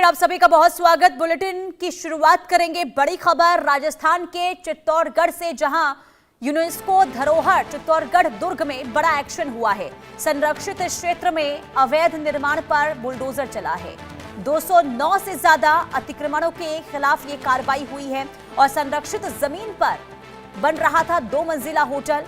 आप सभी का बहुत स्वागत। बुलेटिन की शुरुआत करेंगे बड़ी खबर राजस्थान के चित्तौड़गढ़ से, जहां यूनेस्को धरोहर चित्तौड़गढ़ दुर्ग में बड़ा एक्शन हुआ है। संरक्षित क्षेत्र में अवैध निर्माण पर बुलडोजर चला है। 209 से ज्यादा अतिक्रमणों के खिलाफ ये कार्रवाई हुई है और संरक्षित जमीन पर बन रहा था 2 मंजिला होटल।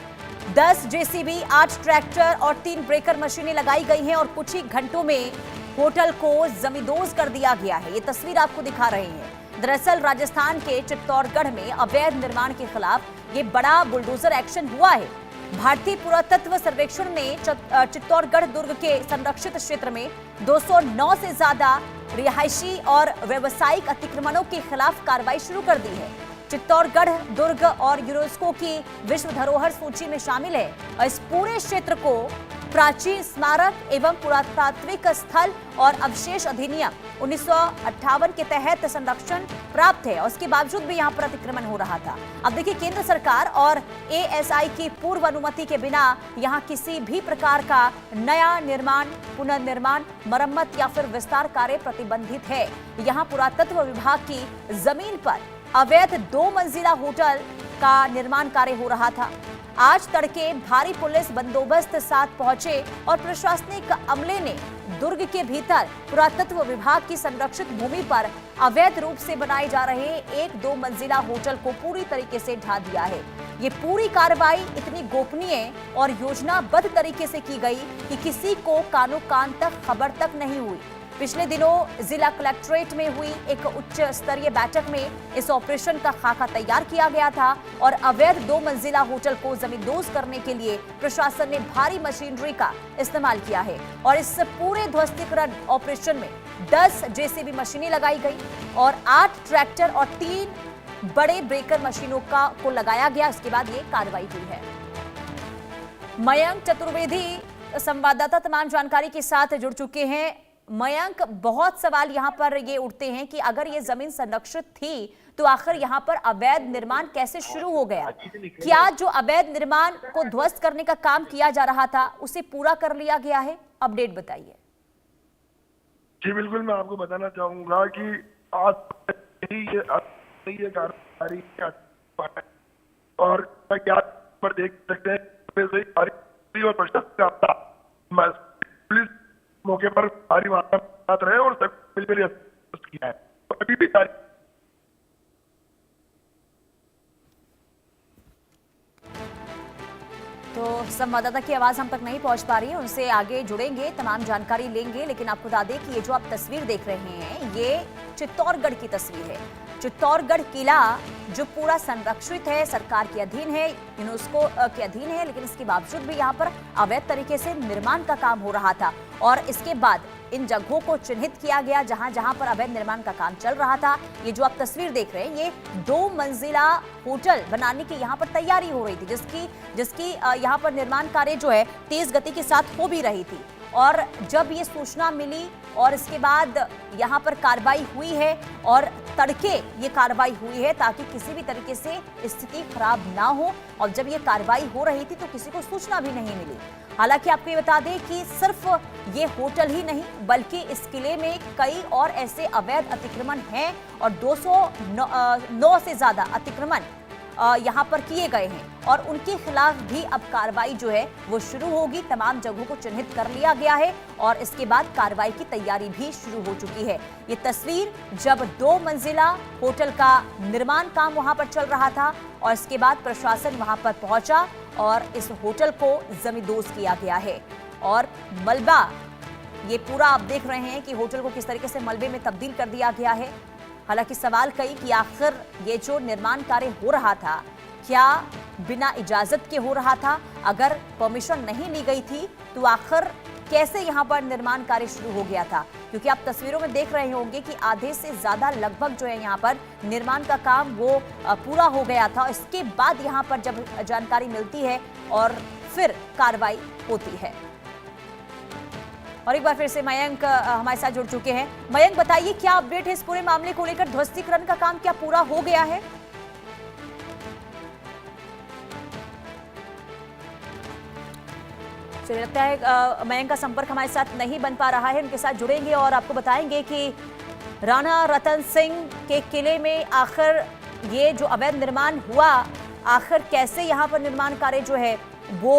10 जेसीबी, 8 ट्रैक्टर और 3 ब्रेकर मशीनें लगाई गई हैं और कुछ ही घंटों में होटल को जमींदोज कर दिया गया है। ये तस्वीर आपको दिखा रहे हैं। दरअसल राजस्थान के चित्तौड़गढ़ में अवैध निर्माण के खिलाफ ये बड़ा बुलडोजर एक्शन हुआ है। भारतीय पुरातत्व सर्वेक्षण ने चित्तौड़गढ़ दुर्ग के संरक्षित क्षेत्र में 209 से ज्यादा रिहायशी और व्यावसायिक अतिक्रमणों के खिलाफ कार्रवाई शुरू कर दी है। चित्तौड़गढ़ दुर्ग और यूनेस्को की विश्व धरोहर सूची में शामिल है और इस पूरे क्षेत्र को प्राचीन स्मारक एवं पुरातात्विक स्थल और अवशेष अधिनियम 1958 के तहत संरक्षण प्राप्त है और उसके बावजूद भी यहां पर अतिक्रमण हो रहा था। अब देखिए, केंद्र सरकार और एएसआई की पूर्व अनुमति के बिना यहां किसी भी प्रकार का नया निर्माण, पुनर्निर्माण, मरम्मत या फिर विस्तार कार्य प्रतिबंधित है। यहां पुरातत्व विभाग की जमीन पर अवैध 2 मंजिला होटल का निर्माण कार्य हो रहा था। आज तड़के भारी पुलिस बंदोबस्त साथ पहुंचे और प्रशासनिक अमले ने दुर्ग के भीतर पुरातत्व विभाग की संरक्षित भूमि पर अवैध रूप से बनाए जा रहे 1-2 मंजिला होटल को पूरी तरीके से ढा दिया है। ये पूरी कार्रवाई इतनी गोपनीय और योजनाबद्ध तरीके से की गई कि किसी को कानो कान तक खबर तक नहीं हुई। पिछले दिनों जिला कलेक्ट्रेट में हुई एक उच्च स्तरीय बैठक में इस ऑपरेशन का खाका तैयार किया गया था और अवैध 2 मंजिला होटल को जमींदोज करने के लिए प्रशासन ने भारी मशीनरी का इस्तेमाल किया है और इस पूरे ध्वस्तीकरण ऑपरेशन में 10 जेसीबी मशीनें लगाई गई और 8 ट्रैक्टर और 3 बड़े ब्रेकर मशीनों को लगाया गया। इसके बाद ये कार्रवाई हुई है। मयंक चतुर्वेदी संवाददाता तमाम जानकारी के साथ जुड़ चुके हैं। मयंक, बहुत सवाल यहाँ पर ये उठते हैं कि अगर ये जमीन संरक्षित थी तो आखिर यहाँ पर अवैध निर्माण कैसे शुरू हो गया? क्या जो अवैध निर्माण को ध्वस्त करने का काम किया जा रहा था उसे पूरा कर लिया गया है? अपडेट बताइए। जी बिल्कुल, मैं आपको बताना चाहूंगा कि आज ये कार्रवाई और क्या पर देख सकते हैं और प्रशासन पुलिस मौके पर भारी मात्रा रहे और सब मिलकर किया है। तो अभी भी तो संवाददाता की आवाज हम तक नहीं पहुंच पा रही है, उनसे आगे जुड़ेंगे, तमाम जानकारी लेंगे। लेकिन आपको बता दें कि ये जो आप तस्वीर देख रहे हैं ये चित्तौड़गढ़ की तस्वीर है। चित्तौड़गढ़ किला जो पूरा संरक्षित है, सरकार के अधीन है, यूनेस्को के अधीन है, लेकिन इसके बावजूद भी यहाँ पर अवैध तरीके से निर्माण का काम हो रहा था और इसके बाद इन जगहों को चिन्हित किया गया जहां जहां पर अवैध निर्माण का काम चल रहा था। ये जो आप तस्वीर देख रहे हैं ये 2 मंजिला होटल बनाने की यहाँ पर तैयारी हो रही थी, जिसकी यहाँ पर निर्माण कार्य जो है तेज गति के साथ हो भी रही थी। और जब ये सूचना मिली और इसके बाद यहाँ पर कार्रवाई हुई है और तड़के ये कार्रवाई हुई है ताकि किसी भी तरीके से स्थिति खराब ना हो। और जब ये कार्रवाई हो रही थी तो किसी को सूचना भी नहीं मिली। हालांकि आपको ये बता दें कि सिर्फ ये होटल ही नहीं बल्कि इस किले में कई और ऐसे अवैध अतिक्रमण हैं और 209 से ज्यादा अतिक्रमण यहाँ पर किए गए हैं और उनके खिलाफ भी अब कार्रवाई जो है वो शुरू होगी। तमाम जगहों को चिन्हित कर लिया गया है और इसके बाद कार्रवाई की तैयारी भी शुरू हो चुकी है। ये तस्वीर जब 2 मंजिला होटल का निर्माण काम वहां पर चल रहा था और इसके बाद प्रशासन वहां पर पहुंचा और इस होटल को जमींदोज किया गया है और मलबा, ये पूरा आप देख रहे हैं कि होटल को किस तरीके से मलबे में तब्दील कर दिया गया है। हालांकि सवाल कई कि आखिर ये जो निर्माण कार्य हो रहा था क्या बिना इजाजत के हो रहा था? अगर परमिशन नहीं ली गई थी तो आखिर कैसे यहाँ पर निर्माण कार्य शुरू हो गया था? क्योंकि आप तस्वीरों में देख रहे होंगे कि आधे से ज्यादा लगभग जो है यहाँ पर निर्माण का काम वो पूरा हो गया था। इसके बाद यहाँ पर जब जानकारी मिलती है और फिर कार्रवाई होती है। और एक बार फिर से मयंक हमारे साथ जुड़ चुके हैं। मयंक, बताइए क्या अपडेट है इस पूरे मामले को लेकर? ध्वस्तीकरण का काम क्या पूरा हो गया है? चलिए, लगता है मयंक का संपर्क हमारे साथ नहीं बन पा रहा है। उनके साथ जुड़ेंगे और आपको बताएंगे कि राणा रतन सिंह के किले में आखिर ये जो अवैध निर्माण हुआ, आखिर कैसे यहाँ पर निर्माण कार्य जो है वो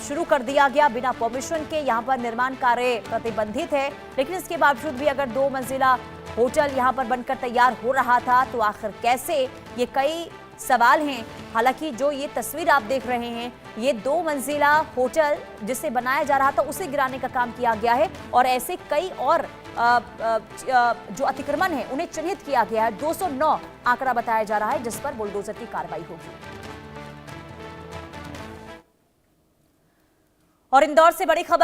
शुरू कर दिया गया बिना परमिशन के। यहाँ पर निर्माण कार्य प्रतिबंधित है, लेकिन इसके बावजूद भी अगर 2 मंजिला होटल यहाँ पर बनकर तैयार हो रहा था तो आखिर कैसे, ये कई सवाल हैं। हालांकि जो ये तस्वीर आप देख रहे हैं, ये 2 मंजिला होटल जिसे बनाया जा रहा था उसे गिराने का काम किया गया है और ऐसे कई और जो अतिक्रमण है उन्हें चिन्हित किया गया है। 209 आंकड़ा बताया जा रहा है जिस पर बुलडोजर की कार्रवाई होगी। और इंदौर से बड़ी खबर